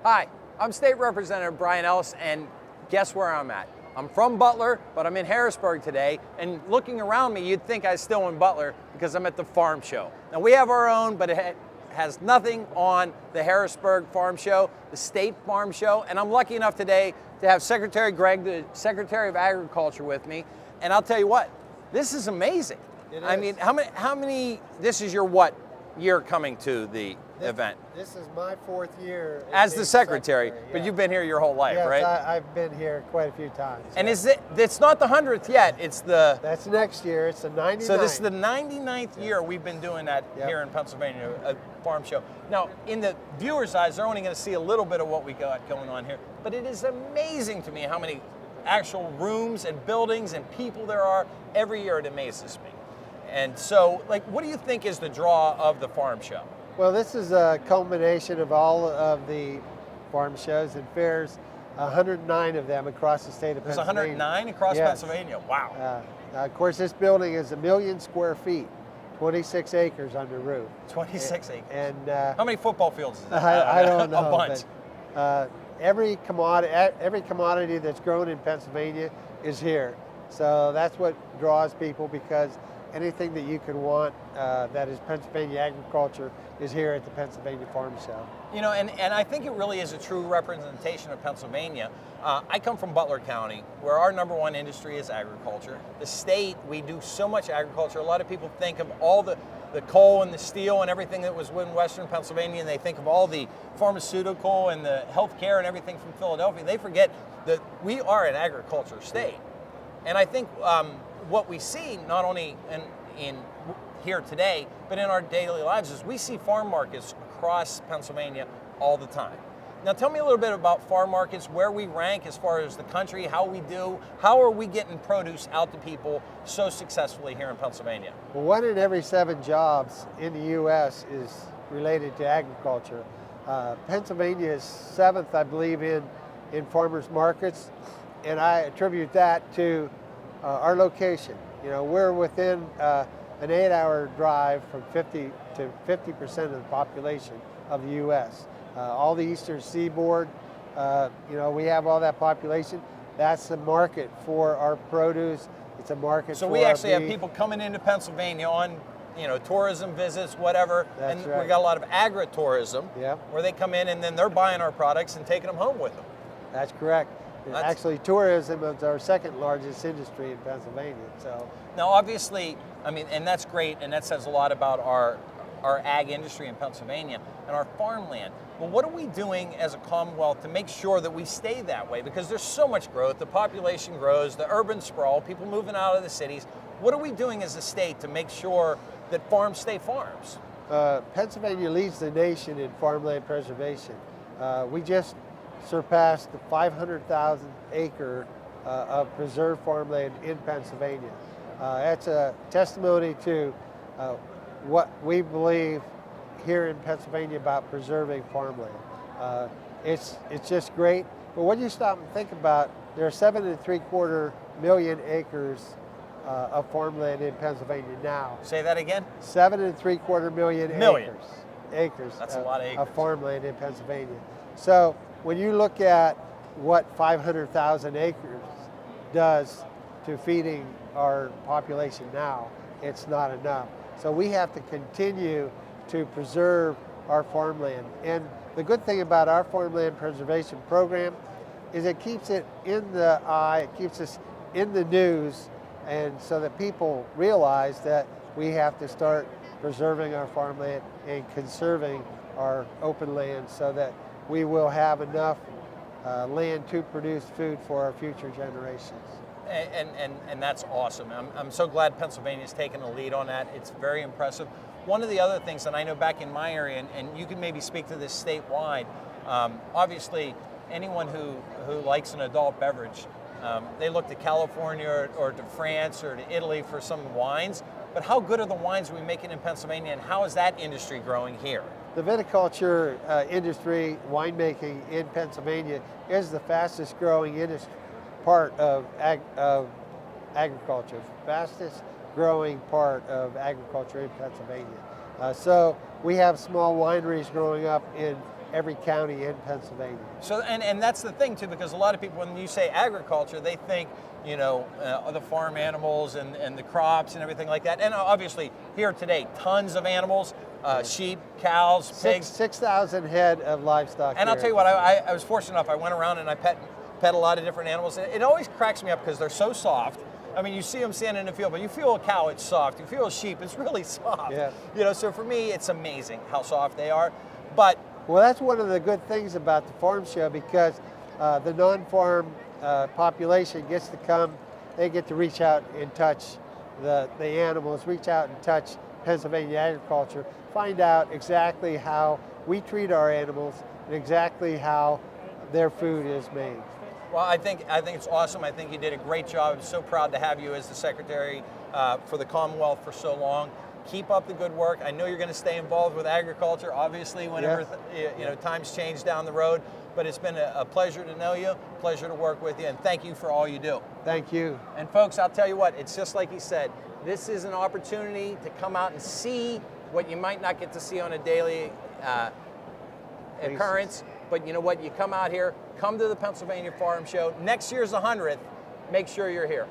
Hi, I'm State Representative Brian Ellis, and guess where I'm at? I'm from Butler, but I'm in Harrisburg today, and looking around me, you'd think I was still in Butler because I'm at the farm show. Now, we have our own, but it has nothing on the Harrisburg Farm Show, the State Farm Show, and I'm lucky enough today to have Secretary Greig, the Secretary of Agriculture, with me, and I'll tell you what, this is amazing. I mean, how many, this is your what year coming to the event? This is my fourth year as the secretary, but yeah. you've been here your whole life, yes, right? I've been here quite a few times. And is it's not the 100th yet, it's the... That's next year, it's the 99th. So this is the 99th year we've been doing that here in Pennsylvania, a farm show. Now, in the viewer's eyes, they're only going to see a little bit of what we got going on here, but it is amazing to me how many actual rooms and buildings and people there are. Every year it amazes me. And so, like, what do you think is the draw of the farm show? Well, this is a culmination of all of the farm shows and fairs, 109 of them across the state of Pennsylvania. There's 109 across Pennsylvania, wow. Of course, this building is 1 million square feet, 26 acres under roof. 26 acres. And how many football fields is that? I don't know. A bunch. But, every commodity that's grown in Pennsylvania is here. So that's what draws people, because anything that you could want that is Pennsylvania agriculture is here at the Pennsylvania Farm Show. You know, and I think it really is a true representation of Pennsylvania. I come from Butler County, where our #1 industry is agriculture. The state, we do so much agriculture. A lot of people think of all the coal and the steel and everything that was in Western Pennsylvania, and they think of all the pharmaceutical and the healthcare and everything from Philadelphia. They forget that we are an agriculture state. And I think what we see, not only in here today, but in our daily lives, is we see farm markets across Pennsylvania all the time. Now tell me a little bit about farm markets, where we rank as far as the country, how we do, how are we getting produce out to people so successfully here in Pennsylvania? Well, 1 in every 7 jobs in the U.S. is related to agriculture. Pennsylvania is 7th, I believe, in farmers markets, and I attribute that to our location. You know, we're within an 8-hour drive from 50% of the population of the U.S. All the eastern seaboard, you know, we have all that population. That's the market for our produce. It's a market so for we actually our have people coming into Pennsylvania on, you know, tourism visits, whatever. That's and right. we got a lot of agritourism, Yep. where they come in and then they're buying our products and taking them home with them. That's correct. Actually, tourism is our 2nd largest industry in Pennsylvania. So now, obviously, I mean, and that's great, and that says a lot about our ag industry in Pennsylvania and our farmland. But what are we doing as a Commonwealth to make sure that we stay that way? Because there's so much growth, the population grows, the urban sprawl, people moving out of the cities. What are we doing as a state to make sure that farms stay farms? Pennsylvania leads the nation in farmland preservation. We just surpassed the 500,000 acre of preserved farmland in Pennsylvania. That's a testimony to what we believe here in Pennsylvania about preserving farmland. It's just great. But when you stop and think about, there are 7.75 million acres of farmland in Pennsylvania now. Say that again? 7.75 million acres. That's a lot of acres. Of farmland in Pennsylvania. So when you look at what 500,000 acres does to feeding our population now, it's not enough. So we have to continue to preserve our farmland. And the good thing about our farmland preservation program is it keeps it in the eye, it keeps us in the news, and so that people realize that we have to start preserving our farmland and conserving our open land so that we will have enough land to produce food for our future generations. And that's awesome. I'm so glad Pennsylvania's taken the lead on that. It's very impressive. One of the other things that I know back in my area, and you can maybe speak to this statewide, obviously anyone who likes an adult beverage, they look to California or to France or to Italy for some wines, but how good are the wines we're making in Pennsylvania, and how is that industry growing here? The viticulture industry, winemaking in Pennsylvania, is the fastest growing industry part of agriculture, fastest growing part of agriculture in Pennsylvania. So we have small wineries growing up in every county in Pennsylvania. So, and that's the thing too, because a lot of people, when you say agriculture, they think, you know, the farm animals and the crops and everything like that. And obviously here today, tons of animals, sheep, cows, pigs. 6,000 head of livestock. And I'll tell you what, I was fortunate enough, I went around and I pet a lot of different animals. It always cracks me up because they're so soft. I mean, you see them standing in the field, but you feel a cow, it's soft. You feel a sheep, it's really soft. Yeah. You know, so for me, it's amazing how soft they are. But well, that's one of the good things about the farm show, because the non-farm population gets to come, they get to reach out and touch the animals, reach out and touch Pennsylvania agriculture, find out exactly how we treat our animals and exactly how their food is made. Well, I think it's awesome. I think you did a great job. I'm so proud to have you as the Secretary for the Commonwealth for so long. Keep up the good work. I know you're going to stay involved with agriculture, obviously, whenever you know, times change down the road. But it's been a pleasure to know you, pleasure to work with you, and thank you for all you do. Thank you. And folks, I'll tell you what, it's just like he said, this is an opportunity to come out and see what you might not get to see on a daily occurrence. But you know what, you come out here, come to the Pennsylvania Farm Show. Next year's the 100th, make sure you're here.